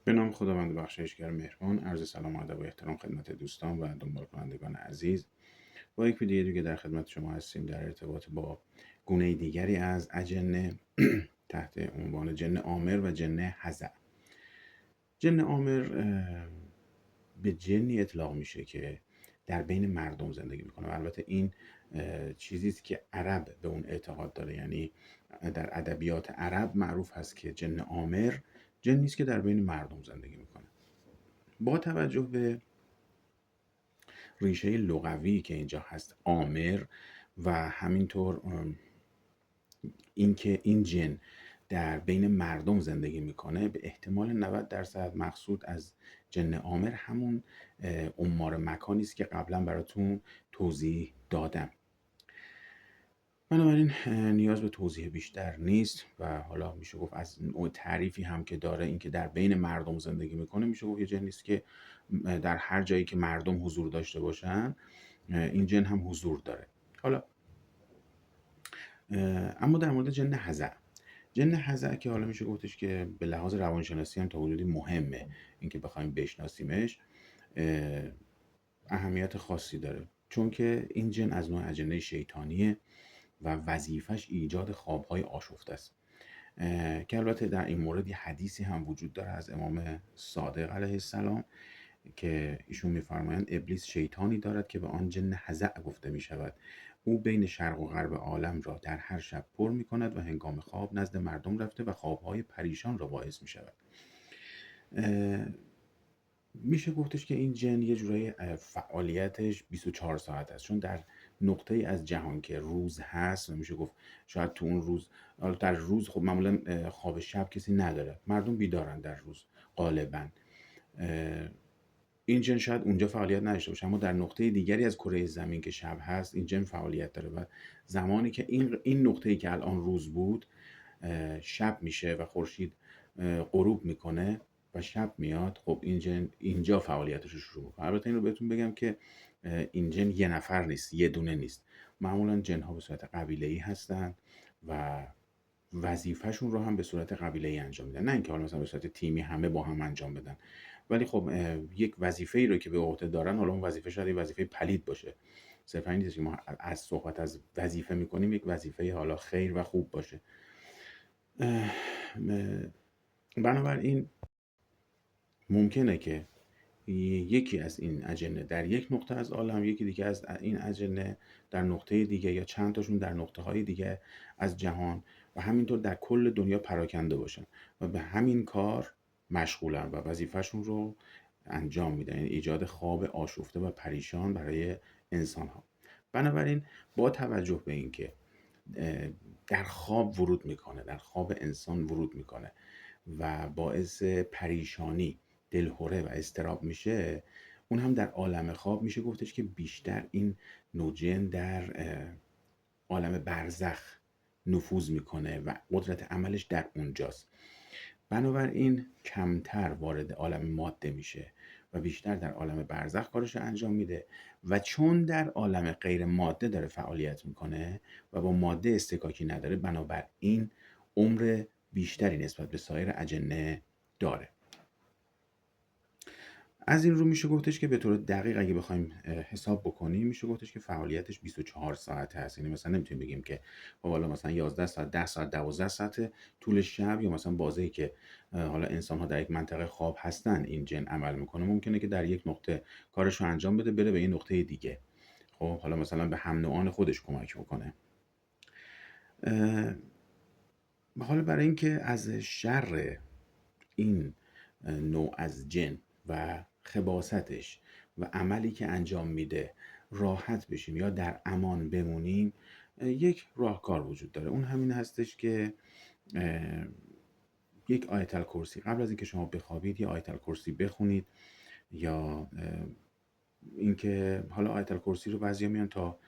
به نام خداوند بخشایشگر مهربان. عرض سلام و ادب و احترام خدمت دوستان و دنبال کنندگان عزیز. با یک ویدیو دیگه در خدمت شما هستیم در ارتباط با گونه دیگری از اجنه تحت عنوان جن عامر و جن هزع. جن عامر به جنی اطلاق میشه که در بین مردم زندگی میکنه و البته این چیزی است که عرب به اون اعتقاد داره. یعنی در ادبیات عرب معروف هست که جن عامر جنی است که در بین مردم زندگی میکنه. با توجه به ریشه لغوی که اینجا هست عامر و همینطور اینکه این جن در بین مردم زندگی میکنه، به احتمال 90% مقصود از جن عامر همون عمار مکانی است که قبلا براتون توضیح دادم. بنابراین نیاز به توضیح بیشتر نیست و حالا میشه گفت از نوع تعریفی هم که داره، اینکه در بین مردم زندگی میکنه، میشه گفت یه جنی است که در هر جایی که مردم حضور داشته باشن این جن هم حضور داره. حالا اما در مورد جن هزع، جن هزع که حالا میشه گفتش که به لحاظ روانشناسی هم تا حدودی مهمه، اینکه بخوایم بشناسیمش اهمیت خاصی داره، چون که این جن از نوع اجنه شیطانیه و وظیفش ایجاد خوابهای آشفته است. که البته در این مورد یه حدیثی هم وجود داره از امام صادق علیه السلام که ایشون میفرمایند ابلیس شیطانی دارد که به آن جن هزع گفته می شود. او بین شرق و غرب عالم را در هر شب پر می کند و هنگام خواب نزد مردم رفته و خوابهای پریشان را باعث می شود. میشه گفتش که این جن یه جورایی فعالیتش 24 ساعت است، چون در نقطه ای از جهان که روز هست و میشه گفت شاید تو اون روز، در روز خب معمولا خواب شب کسی نداره، مردم بیدارن در روز غالبا، این جن شاید اونجا فعالیت نداشته باشه، اما در نقطه دیگری از کره زمین که شب هست این جن فعالیت داره و زمانی که این نقطه‌ای که الان روز بود شب میشه و خورشید غروب میکنه و شب میاد، خب این جن اینجا فعالیتش رو شروع میکنه. البته این رو بهتون بگم که این جن یه نفر نیست، یه دونه نیست، معمولا جن ها به صورت قبیله‌ای هستن و وظیفهشون رو هم به صورت قبیله‌ای انجام میدن، نه اینکه حالا مثلا به صورت تیمی همه با هم انجام بدن، ولی خب یک وظیفه‌ای رو که به عهده دارن، حالا اون وظیفه شاید یک وظیفه پلید باشه، صرفا این نیست که ما از صحبت از وظیفه میکنیم یک وظیفه حالا خیر و خوب باشه. بنابراین ممکنه که یکی از این اجنه در یک نقطه از عالم، یکی دیگه از این اجنه در نقطه دیگه، یا چند تاشون در نقطه های دیگه از جهان و همینطور در کل دنیا پراکنده باشن و به همین کار مشغولن و وظیفهشون رو انجام میدن، یعنی ایجاد خواب آشفته و پریشان برای انسان ها. بنابراین با توجه به اینکه در خواب ورود میکنه، در خواب انسان ورود میکنه و باعث پریشانی، دلهره و اضطراب میشه، اون هم در عالم خواب، میشه گفتش که بیشتر این نوجن در عالم برزخ نفوذ میکنه و قدرت عملش در اونجاست. بنابراین کمتر وارد عالم ماده میشه و بیشتر در عالم برزخ کارش انجام میده و چون در عالم غیر ماده داره فعالیت میکنه و با ماده استکاکی نداره، بنابراین عمر بیشتری نسبت به سایر اجنه داره. از این رو میشه گفتش که به طور دقیق اگه بخوایم حساب بکنیم، میشه گفتش که فعالیتش 24 ساعته هست. یعنی مثلا نمیتونیم بگیم که حالا مثلا 11 ساعت، 10 ساعت، 12 ساعت طول شب، یا مثلا بازی که حالا انسان ها در یک منطقه خواب هستن این جن عمل میکنه، ممکنه که در یک نقطه کارش رو انجام بده بره به این نقطه دیگه، خب حالا مثلا به هم نوعان خودش کمک بکنه. حالا برای اینکه از شر این نوع از جن و خباستش و عملی که انجام میده راحت بشیم یا در امان بمونیم، یک راهکار وجود داره. اون همین هستش که یک آیت الکرسی قبل از اینکه شما بخوابید یه آیت الکرسی بخونید، یا اینکه حالا آیت الکرسی رو بعضیا میان تا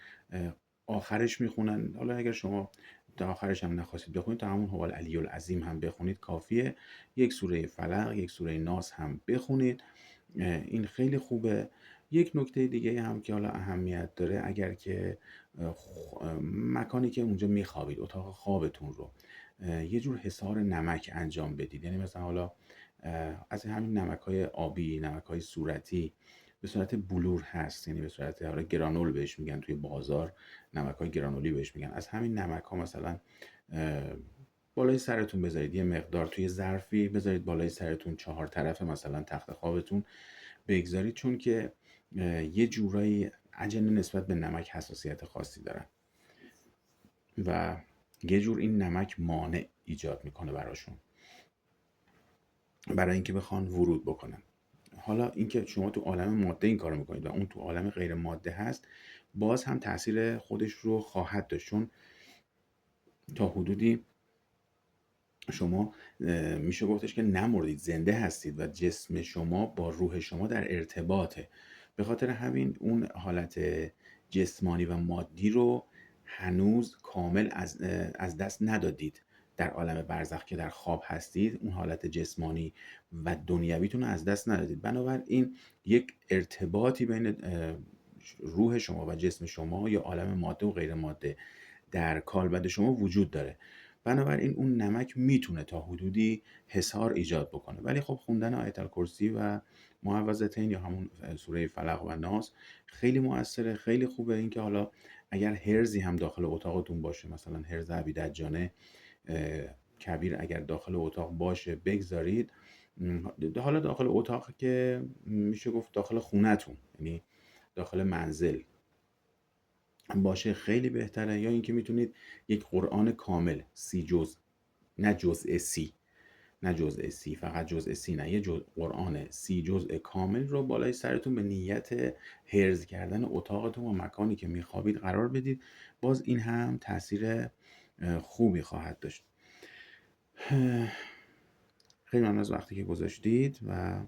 آخرش میخونن، حالا اگر شما تا آخرش هم نخواستید بخونید تا همون هو العلی العظیم هم بخونید کافیه. یک سوره فلق، یک سوره ناس هم بخونید، این خیلی خوبه. یک نکته دیگه هم که حالا اهمیت داره، اگر که مکانی که اونجا میخوابید، اتاق خوابتون رو یه جور حصار نمک انجام بدید، یعنی مثلا حالا از همین نمک‌های آبی، نمک‌های صورتی به صورت بلور هست، یعنی به صورت حالا گرانول بهش میگن توی بازار، نمک‌های گرانولی بهش میگن. از همین نمک‌ها مثلا بالای سرتون بذارید، یه مقدار توی ظرفی بذارید بالای سرتون، 4 طرف مثلا تخت خوابتون بگذارید، چون که یه جورایی اجنه نسبت به نمک حساسیت خاصی دارن و یه جور این نمک مانع ایجاد میکنه براشون، برای اینکه بخوان ورود بکنن. حالا اینکه شما تو عالم ماده این کارو میکنید و اون تو عالم غیر ماده هست، باز هم تاثیر خودش رو خواهد داشت، چون تا حدودی شما میشه گفتش که نمردید، زنده هستید و جسم شما با روح شما در ارتباطه. به خاطر همین اون حالت جسمانی و مادی رو هنوز کامل از دست ندادید. در عالم برزخ که در خواب هستید، اون حالت جسمانی و دنیویتون رو از دست ندادید. بنابراین یک ارتباطی بین روح شما و جسم شما یا عالم ماده و غیر ماده در کالبد شما وجود داره. بنابراین اون نمک میتونه تا حدودی حصار ایجاد بکنه، ولی خب خوندن آیت الکرسی و معوذتین یا همون سوره فلق و ناس خیلی موثره، خیلی خوبه. اینکه حالا اگر هرزی هم داخل اتاقتون باشه، مثلا هرز عبیدجانه کبیر اگر داخل اتاق باشه بگذارید، حالا داخل اتاق که میشه گفت داخل خونتون، یعنی داخل منزل باشه خیلی بهتره. یا اینکه میتونید یک قرآن کامل 30 جزء، نه جزء 30، نه جزء 30، فقط جزء 30 نه، یه قرآن 30 جزء کامل رو بالای سرتون به نیت حرز کردن اتاقتون و مکانی که میخوابید قرار بدید. باز این هم تاثیر خوبی خواهد داشت. خیلی ممنون از وقتی که گذاشتید و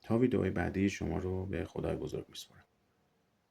تا ویدئوی بعدی شما رو به خدای بزرگ میسپارم.